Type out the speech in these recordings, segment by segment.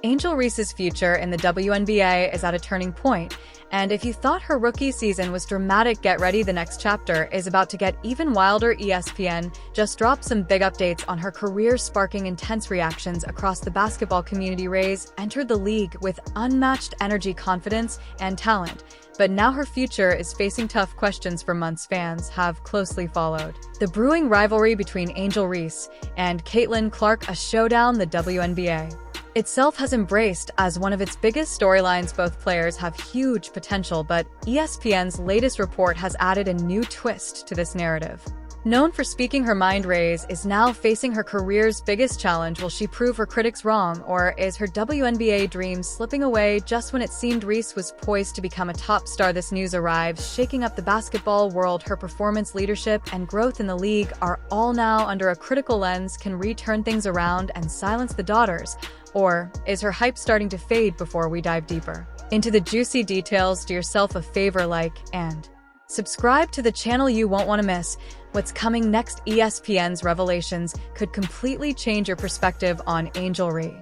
Angel Reese's future in the WNBA is at a turning point, and if you thought her rookie season was dramatic, get ready, the next chapter is about to get even wilder. ESPN just dropped some big updates on her career, sparking intense reactions across the basketball community. Reese entered the league with unmatched energy, confidence, and talent, but now her future is facing tough questions for months. Fans have closely followed the brewing rivalry between Angel Reese and Caitlin Clark, a showdown the WNBA itself has embraced as one of its biggest storylines. Both players have huge potential, but ESPN's latest report has added a new twist to this narrative. Known for speaking her mind, Reese is now facing her career's biggest challenge. Will she prove her critics wrong, or is her WNBA dream slipping away just when it seemed Reese was poised to become a top star? This news arrives, shaking up the basketball world. Her performance, leadership, and growth in the league are all now under a critical lens. Can Reese turn things around and silence the doubters? Or is her hype starting to fade? Before we dive deeper into the juicy details, do yourself a favor, like and subscribe to the channel. You won't want to miss what's coming next. ESPN's revelations could completely change your perspective on Angel Reese.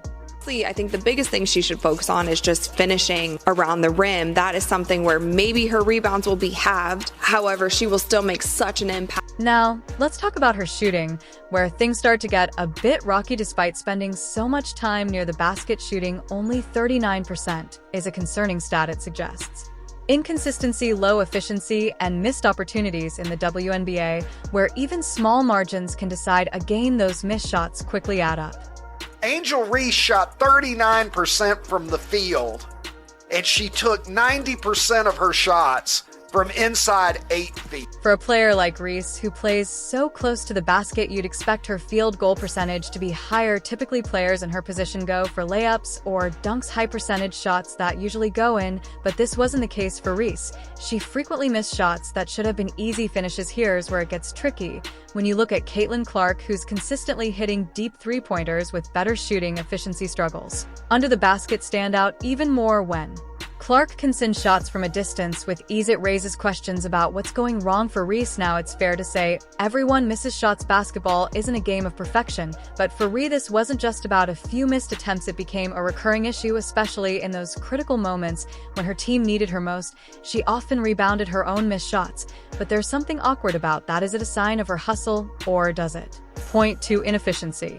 I think the biggest thing she should focus on is just finishing around the rim. That is something where maybe her rebounds will be halved. However, she will still make such an impact. Now, let's talk about her shooting, where things start to get a bit rocky. Despite spending so much time near the basket, shooting only 39% is a concerning stat. It suggests inconsistency, low efficiency, and missed opportunities in the WNBA, where even small margins can decide a game. Those missed shots quickly add up. Angel Reese shot 39% from the field, and she took 90% of her shots from inside 8 feet. For a player like Reese, who plays so close to the basket, you'd expect her field goal percentage to be higher. Typically, players in her position go for layups or dunks, high percentage shots that usually go in, but this wasn't the case for Reese. She frequently missed shots that should have been easy finishes. Here's where it gets tricky. When you look at Caitlin Clark, who's consistently hitting deep three-pointers with better shooting efficiency, struggles under the basket stand out even more. When Clark can send shots from a distance with ease, it raises questions about what's going wrong for Reese. Now, it's fair to say everyone misses shots. Basketball isn't a game of perfection, but for Reese, this wasn't just about a few missed attempts. It became a recurring issue, especially in those critical moments when her team needed her most. She often rebounded her own missed shots, but there's something awkward about that. Is it a sign of her hustle, or does it point to inefficiency?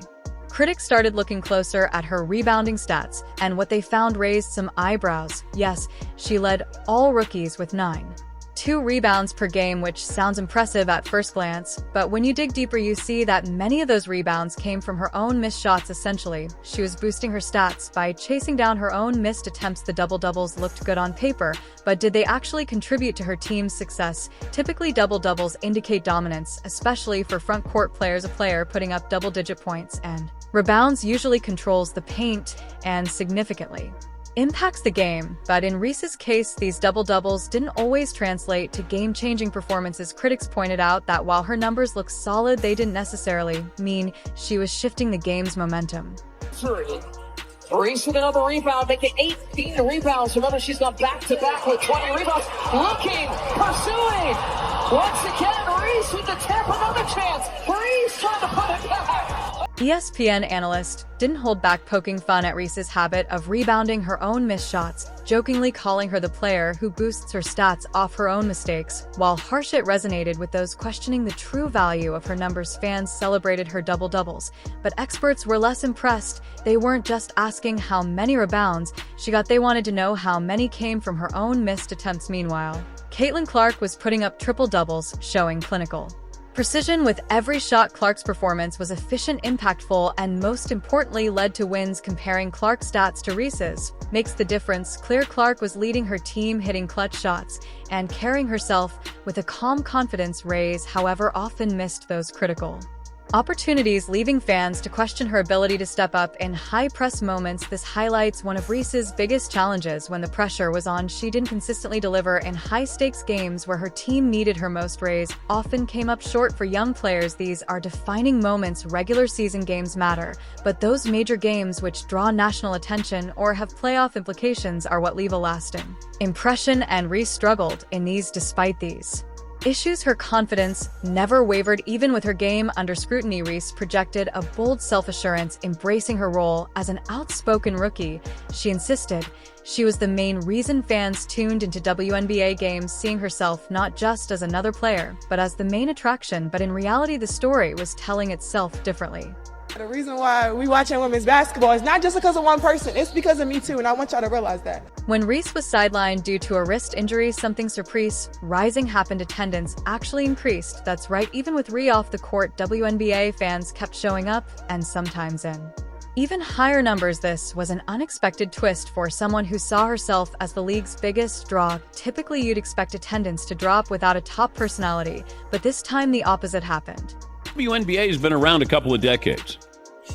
Critics started looking closer at her rebounding stats, and what they found raised some eyebrows. Yes, she led all rookies with 9.2 rebounds per game, which sounds impressive at first glance, but when you dig deeper, you see that many of those rebounds came from her own missed shots. Essentially, she was boosting her stats by chasing down her own missed attempts. The double-doubles looked good on paper, but did they actually contribute to her team's success? Typically, double-doubles indicate dominance, especially for front-court players. A player putting up double-digit points and rebounds usually controls the paint and significantly impacts the game, but in Reese's case, these double-doubles didn't always translate to game-changing performances. Critics pointed out that while her numbers look solid, they didn't necessarily mean she was shifting the game's momentum. Reese with another rebound, making 18 rebounds. Remember, she's gone back-to-back with 20 rebounds. Looking, pursuing. Once again, Reese with the tip, another chance. Reese trying to put it back. ESPN analyst didn't hold back, poking fun at Reese's habit of rebounding her own missed shots, jokingly calling her the player who boosts her stats off her own mistakes. While harsh, it resonated with those questioning the true value of her numbers. Fans celebrated her double-doubles, but experts were less impressed. They weren't just asking how many rebounds she got, they wanted to know how many came from her own missed attempts. Meanwhile, Caitlin Clark was putting up triple-doubles, showing clinical precision with every shot. Clark's performance was efficient, impactful, and most importantly led to wins. Comparing Clark's stats to Reese's makes the difference clear. Clark was leading her team, hitting clutch shots, and carrying herself with a calm confidence. Reese, however, often missed those critical opportunities, leaving fans to question her ability to step up in high-press moments. This highlights one of Reese's biggest challenges. When the pressure was on, she didn't consistently deliver in high-stakes games where her team needed her most. Reese often came up short. For young players, these are defining moments. Regular season games matter, but those major games which draw national attention or have playoff implications are what leave a lasting impression, and Reese struggled in these. Despite these issues. Her confidence never wavered even with her game under scrutiny. Reese projected a bold self-assurance, embracing her role as an outspoken rookie. She insisted she was the main reason fans tuned into WNBA games, seeing herself not just as another player, but as the main attraction. But in reality, the story was telling itself differently. The reason why we watching women's basketball is not just because of one person, it's because of me too, and I want y'all to realize that. When Reese was sidelined due to a wrist injury, something surprise rising happened. Attendance actually increased. That's right, even with Reese off the court, WNBA fans kept showing up, and sometimes in even higher numbers. This was an unexpected twist for someone who saw herself as the league's biggest draw. Typically, you'd expect attendance to drop without a top personality, but this time the opposite happened. WNBA has been around a couple of decades,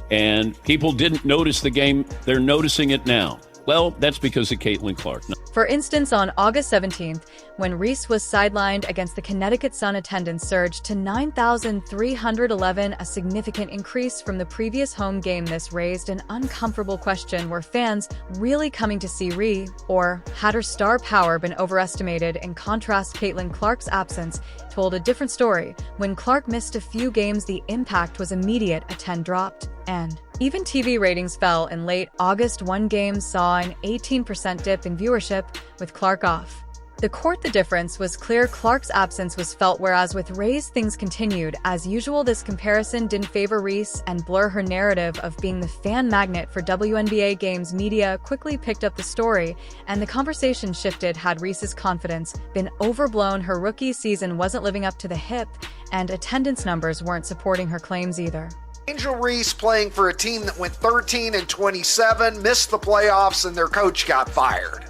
and people didn't notice the game. They're noticing it now. Well, that's because of Caitlin Clark. For instance, on August 17th, when Reese was sidelined against the Connecticut Sun, attendance surged to 9,311, a significant increase from the previous home game. This raised an uncomfortable question: were fans really coming to see Reese, or had her star power been overestimated? In contrast, Caitlin Clark's absence told a different story. When Clark missed a few games, the impact was immediate. Attendance dropped, and even TV ratings fell. In late August, one game saw an 18% dip in viewership with Clark off the court. The difference was clear: Clark's absence was felt, whereas with Reese, things continued as usual. This comparison didn't favor Reese and blur her narrative of being the fan magnet for WNBA games. Media quickly picked up the story, and the conversation shifted. Had Reese's confidence been overblown? Her rookie season wasn't living up to the hype, and attendance numbers weren't supporting her claims either. Angel Reese, playing for a team that went 13-27, missed the playoffs, and their coach got fired.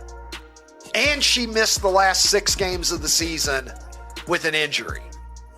And she missed the last 6 games of the season with an injury.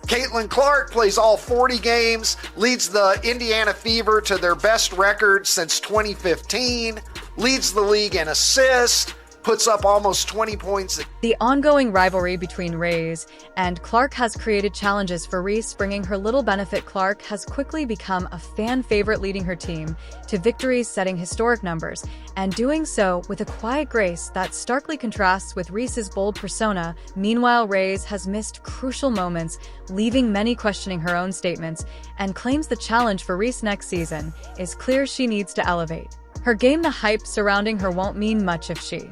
Caitlin Clark plays all 40 games, leads the Indiana Fever to their best record since 2015, leads the league in assists, puts up almost 20 points. The ongoing rivalry between Reese and Clark has created challenges for Reese, bringing her little benefit. Clark has quickly become a fan favorite, leading her team to victories, setting historic numbers, and doing so with a quiet grace that starkly contrasts with Reese's bold persona. Meanwhile, Reese has missed crucial moments, leaving many questioning her own statements, and claims the challenge for Reese next season is clear: she needs to elevate her game. The hype surrounding her won't mean much if she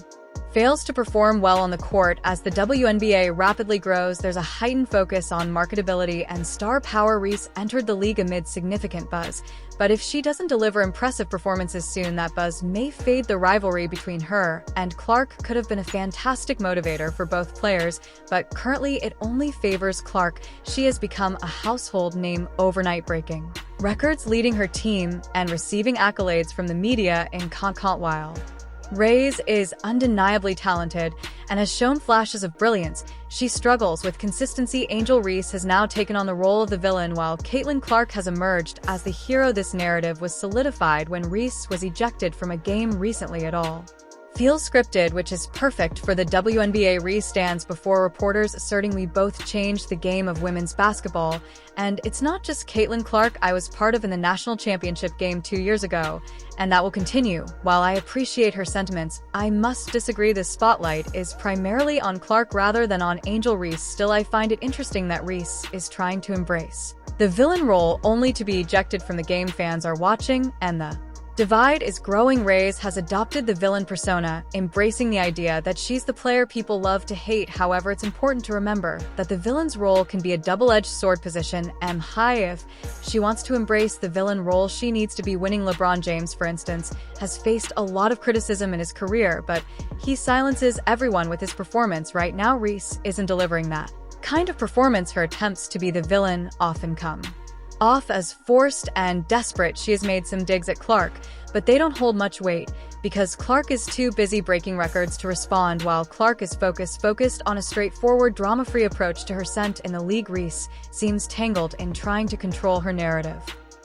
fails to perform well on the court. As the WNBA rapidly grows, there's a heightened focus on marketability and star power. Reese entered the league amid significant buzz, but if she doesn't deliver impressive performances soon, that buzz may fade. The rivalry between her and Clark could have been a fantastic motivator for both players, but currently it only favors Clark. She has become a household name overnight, breaking records, leading her team, and receiving accolades from the media in constant. While Reese is undeniably talented and has shown flashes of brilliance, she struggles with consistency. Angel Reese has now taken on the role of the villain, while Caitlin Clark has emerged as the hero. This narrative was solidified when Reese was ejected from a game recently. It all feels scripted, which is perfect for the WNBA. Reese stands before reporters asserting, "We both changed the game of women's basketball." And it's not just Caitlin Clark. "I was part of in the national championship game 2 years ago, and that will continue." While I appreciate her sentiments, I must disagree. The spotlight is primarily on Clark rather than on Angel Reese. Still, I find it interesting that Reese is trying to embrace the villain role only to be ejected from the game. Fans are watching, and the divide is growing. Reese has adopted the villain persona, embracing the idea that she's the player people love to hate. However, it's important to remember that the villain's role can be a double-edged sword. Position high. If she wants to embrace the villain role, she needs to be winning. LeBron James, for instance, has faced a lot of criticism in his career, but he silences everyone with his performance. Right now, Reese isn't delivering that kind of performance. Her attempts to be the villain often come off as forced and desperate. She has made some digs at Clark, but they don't hold much weight because Clark is too busy breaking records to respond. While Clark is focused on a straightforward, drama-free approach to her scent in the league, Reese seems tangled in trying to control her narrative.